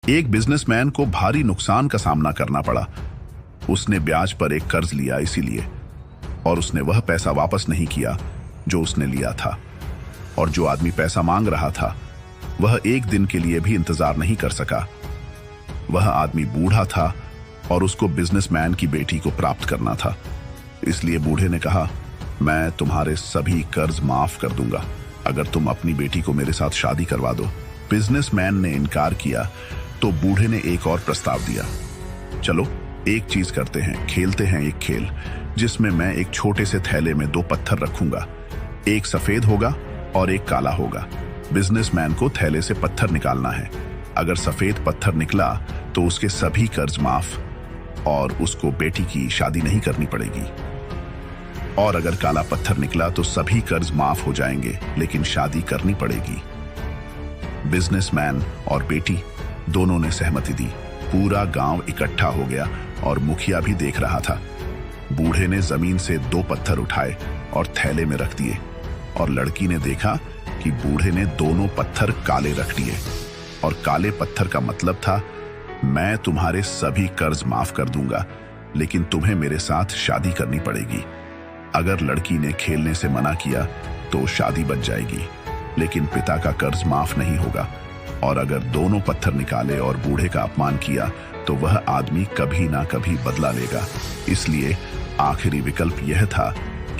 एक बिजनेसमैन को भारी नुकसान का सामना करना पड़ा। उसने ब्याज पर एक कर्ज लिया इसीलिए, और उसने वह पैसा वापस नहीं किया जो उसने लिया था। और जो आदमी पैसा मांग रहा था वह एक दिन के लिए भी इंतजार नहीं कर सका। वह आदमी बूढ़ा था और उसको बिजनेसमैन की बेटी को प्राप्त करना था। इसलिए बूढ़े ने कहा, मैं तुम्हारे सभी कर्ज माफ कर दूंगा अगर तुम अपनी बेटी को मेरे साथ शादी करवा दो। बिजनेसमैन ने इनकार किया तो बूढ़े ने एक और प्रस्ताव दिया। चलो एक चीज करते हैं, खेलते हैं एक खेल जिसमें मैं एक छोटे से थैले में 2 पत्थर रखूंगा, एक सफेद होगा और एक काला होगा। बिजनेसमैन को थैले से पत्थर निकालना है। अगर सफेद पत्थर निकला तो उसके सभी कर्ज माफ और उसको बेटी की शादी नहीं करनी पड़ेगी, और अगर काला पत्थर निकला तो सभी कर्ज माफ हो जाएंगे लेकिन शादी करनी पड़ेगी। बिजनेसमैन और बेटी दोनों ने सहमति दी। पूरा गांव इकट्ठा हो गया और मुखिया भी देख रहा था। बूढ़े ने जमीन से 2 पत्थर उठाए और थैले में रख दिए, और लड़की ने देखा कि बूढ़े ने दोनों पत्थर काले रख दिए, और काले पत्थर का मतलब था, मैं तुम्हारे सभी कर्ज माफ कर दूंगा लेकिन तुम्हें मेरे साथ शादी करनी पड़ेगी। अगर लड़की ने खेलने से मना किया तो शादी बच जाएगी लेकिन पिता का कर्ज माफ नहीं होगा, और अगर दोनों पत्थर निकाले और बूढ़े का अपमान किया तो वह आदमी कभी ना कभी बदला लेगा। इसलिए आखिरी विकल्प यह था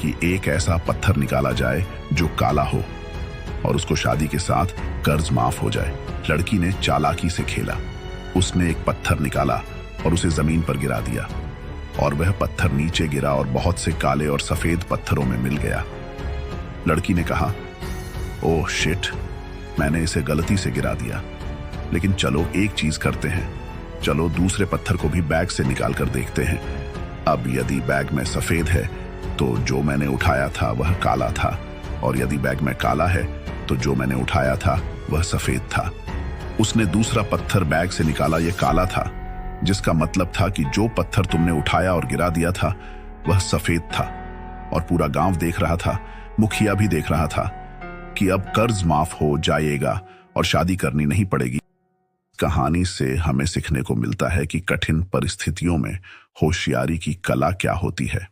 कि एक ऐसा पत्थर निकाला जाए जो काला हो और उसको शादी के साथ कर्ज माफ हो जाए। लड़की ने चालाकी से खेला। उसने एक पत्थर निकाला और उसे जमीन पर गिरा दिया, और वह पत्थर नीचे गिरा और बहुत से काले और सफेद पत्थरों में मिल गया। लड़की ने कहा, ओह शिट, मैंने इसे गलती से गिरा दिया। लेकिन चलो एक चीज करते हैं, चलो दूसरे पत्थर को भी बैग से निकाल कर देखते हैं। अब यदि बैग में सफेद है तो जो मैंने उठाया था वह काला था, और यदि बैग में काला है तो जो मैंने उठाया था वह सफेद था। उसने दूसरा पत्थर बैग से निकाला, यह काला था, जिसका मतलब था कि जो पत्थर तुमने उठाया और गिरा दिया था वह सफेद था। और पूरा गांव देख रहा था, मुखिया भी देख रहा था कि अब कर्ज माफ हो जाएगा और शादी करनी नहीं पड़ेगी। कहानी से हमें सीखने को मिलता है कि कठिन परिस्थितियों में होशियारी की कला क्या होती है।